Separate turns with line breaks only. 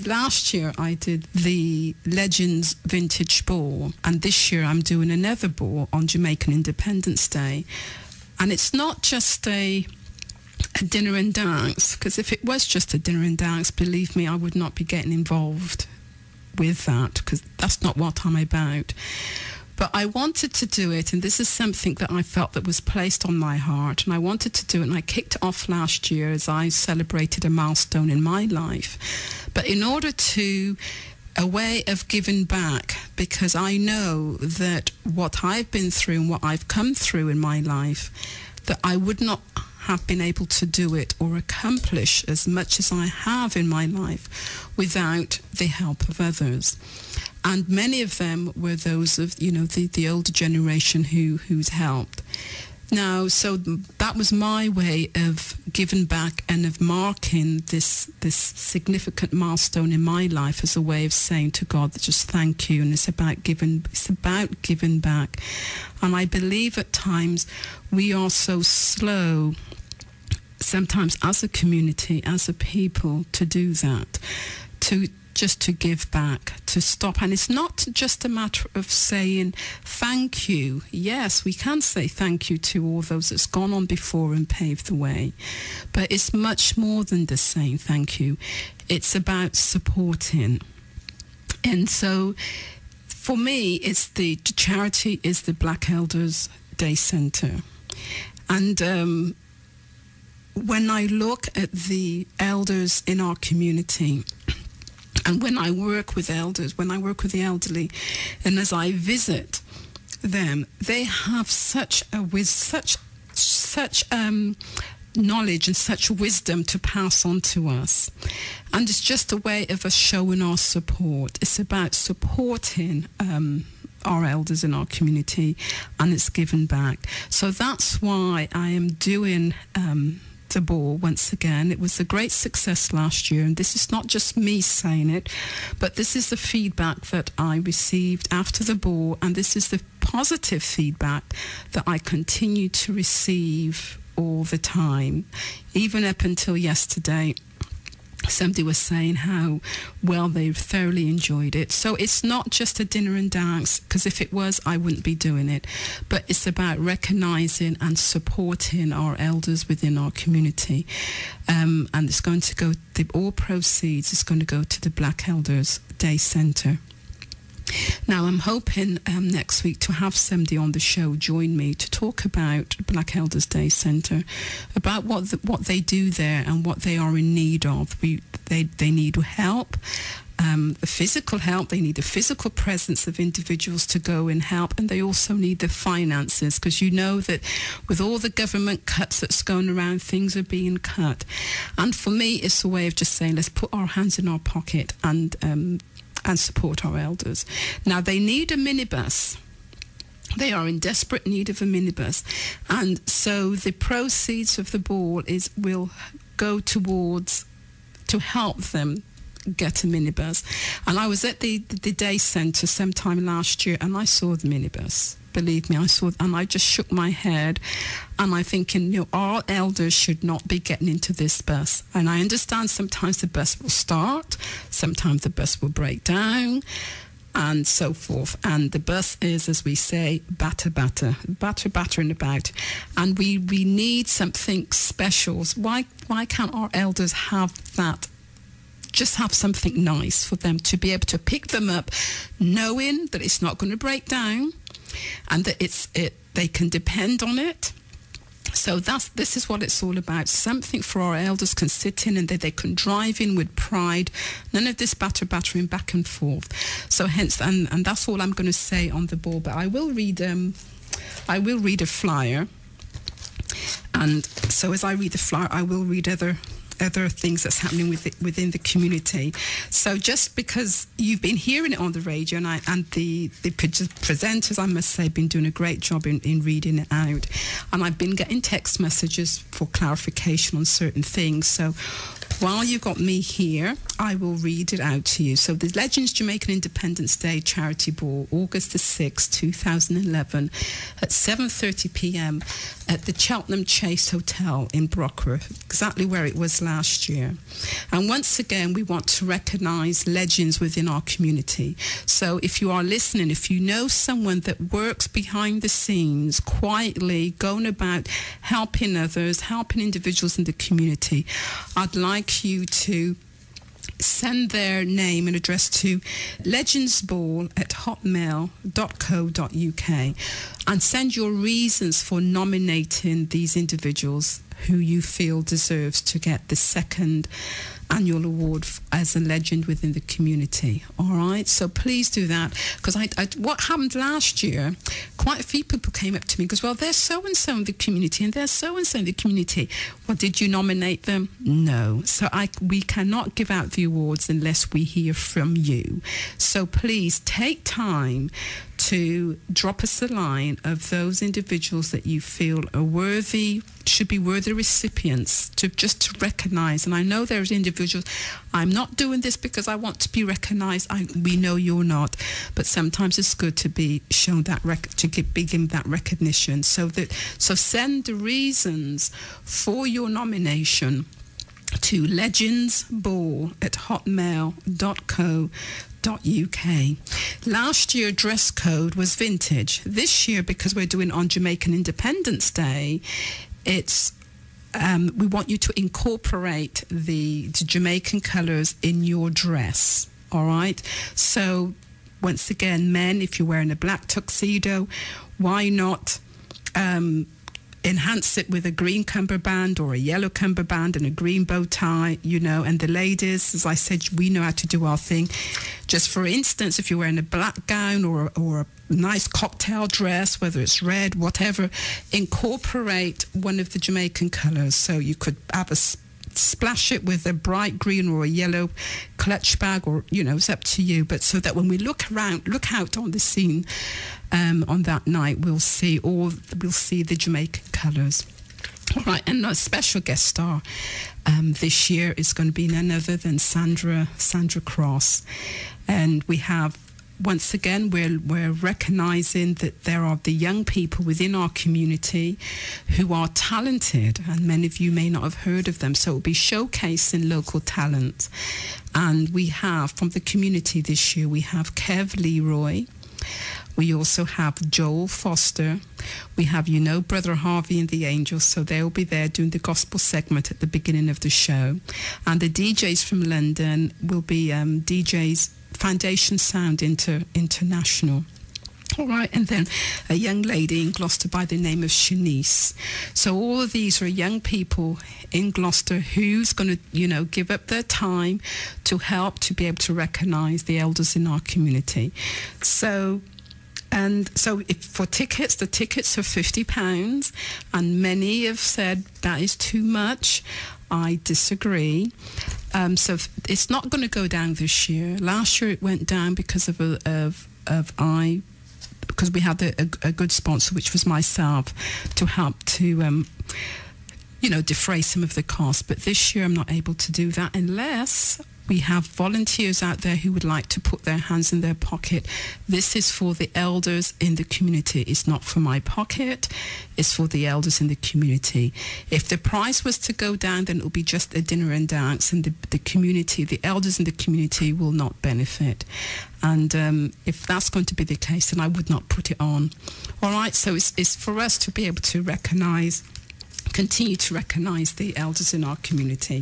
last year I did the Legends Vintage Ball, and this year I'm doing another ball on Jamaican Independence Day. And it's not just a dinner and dance, because if it was just a dinner and dance, believe me, I would not be getting involved with that, because that's not what I'm about. But I wanted to do it, and this is something that I felt that was placed on my heart, and I wanted to do it, and I kicked it off last year as I celebrated a milestone in my life. But in order to a way of giving back, because I know that what I've been through and what I've come through in my life, that I would not have been able to do it or accomplish as much as I have in my life without the help of others. And many of them were those of, the older generation who's helped. Now, so that was my way of giving back and of marking this significant milestone in my life as a way of saying to God, just thank you. And it's about giving back. And I believe at times we are so slow, sometimes as a community, as a people, to do that, just to give back, to stop. And it's not just a matter of saying thank you. Yes, we can say thank you to all those that's gone on before and paved the way. But it's much more than just saying thank you. It's about supporting. And so for me, it's the charity is the Black Elders Day Centre. And when I look at the elders in our community, and when I work with elders, when I work with the elderly, and as I visit them, they have such knowledge and such wisdom to pass on to us. And it's just a way of us showing our support. It's about supporting our elders in our community, and it's given back. So that's why I am doing the ball once again. It was a great success last year, and this is not just me saying it, but this is the feedback that I received after the ball, and this is the positive feedback that I continue to receive all the time. Even up until yesterday, somebody was saying how well they've thoroughly enjoyed it. So it's not just a dinner and dance, because if it was, I wouldn't be doing it. But it's about recognising and supporting our elders within our community. And it's going to go, all proceeds is going to go to the Black Elders Day Centre. Now, I'm hoping next week to have somebody on the show join me to talk about Black Elders Day Centre, about what they do there and what they are in need of. They need help, the physical help. They need the physical presence of individuals to go and help, and they also need the finances, because you know that with all the government cuts that's going around, things are being cut. And for me, it's a way of just saying, let's put our hands in our pocket and support our elders. Now, they need a minibus. They are in desperate need of a minibus. And so the proceeds of the ball will go towards to help them get a minibus. And I was at the day centre sometime last year, and I saw the minibus. Believe me, I saw it, and I just shook my head, and I'm thinking, our elders should not be getting into this bus. And I understand sometimes the bus will start, sometimes the bus will break down, and so forth. And the bus is, as we say, battering about. And we need something special. Why can't our elders have that? Just have something nice for them to be able to pick them up, knowing that it's not going to break down, and that they can depend on it. So this is what it's all about. Something for our elders can sit in and that they can drive in with pride. None of this battering back and forth. So hence, and that's all I'm going to say on the ball. But I will read a flyer. And so as I read the flyer, I will read other things that's happening within the community. So just because you've been hearing it on the radio, and the presenters, I must say, have been doing a great job in reading it out, and I've been getting text messages for clarification on certain things. So while you got me here, I will read it out to you. So the Legends Jamaica Independence Day Charity Ball, August the 6th, 2011, at 7:30 p.m. at the Cheltenham Chase Hotel in Brockworth, exactly where it was last year. And once again, we want to recognise legends within our community. So if you are listening, if you know someone that works behind the scenes, quietly going about helping others, helping individuals in the community, I'd like you to send their name and address to legendsball@hotmail.co.uk and send your reasons for nominating these individuals who you feel deserves to get the second annual award as a legend within the community. All right, so please do that, because what happened last year, quite a few people came up to me because, well, there's so-and-so in the community and there's so-and-so in the community. Well, did you nominate them? No. So we cannot give out the awards unless we hear from you. So please take time to drop us a line of those individuals that you feel are worthy, should be worthy recipients, to recognise. And I know there's individuals, I'm not doing this because I want to be recognised. We know you're not, but sometimes it's good to be shown that be given that recognition. So send the reasons for your nomination to legendsball@hotmail.co.uk. Last year dress code was vintage. This year, because we're doing on Jamaican Independence Day, it's we want you to incorporate the Jamaican colours in your dress. All right. So once again, men, if you're wearing a black tuxedo, why not enhance it with a green cummerbund or a yellow cummerbund and a green bow tie, and the ladies, as I said, we know how to do our thing. Just for instance, if you're wearing a black gown or a nice cocktail dress, whether it's red, whatever, incorporate one of the Jamaican colours. So you could have splash it with a bright green or a yellow clutch bag, or it's up to you, but so that when we look out on the scene on that night, we'll see the Jamaican colours. All right, and a special guest star this year is going to be none other than Sandra Cross, and we have. Once again, we're recognising that there are the young people within our community who are talented, and many of you may not have heard of them. So it will be showcasing local talent. And we have, from the community this year, we have Kev Leroy. We also have Joel Foster. We have, Brother Harvey and the Angels. So they'll be there doing the gospel segment at the beginning of the show. And the DJs from London will be DJs Foundation Sound International. All right, and then a young lady in Gloucester by the name of Shanice. So all of these are young people in Gloucester who's going to, give up their time to help to be able to recognise the elders in our community. So for tickets, the tickets are £50, and many have said that is too much. I disagree. So it's not going to go down this year. Last year it went down because because we had a good sponsor, which was myself, to help to defray some of the costs. But this year I'm not able to do that unless we have volunteers out there who would like to put their hands in their pocket. This is for the elders in the community. It's not for my pocket. It's for the elders in the community. If the price was to go down, then it will be just a dinner and dance, and the community, the elders in the community will not benefit. And if that's going to be the case, then I would not put it on. All right, so it's for us to be able to continue to recognise the elders in our community.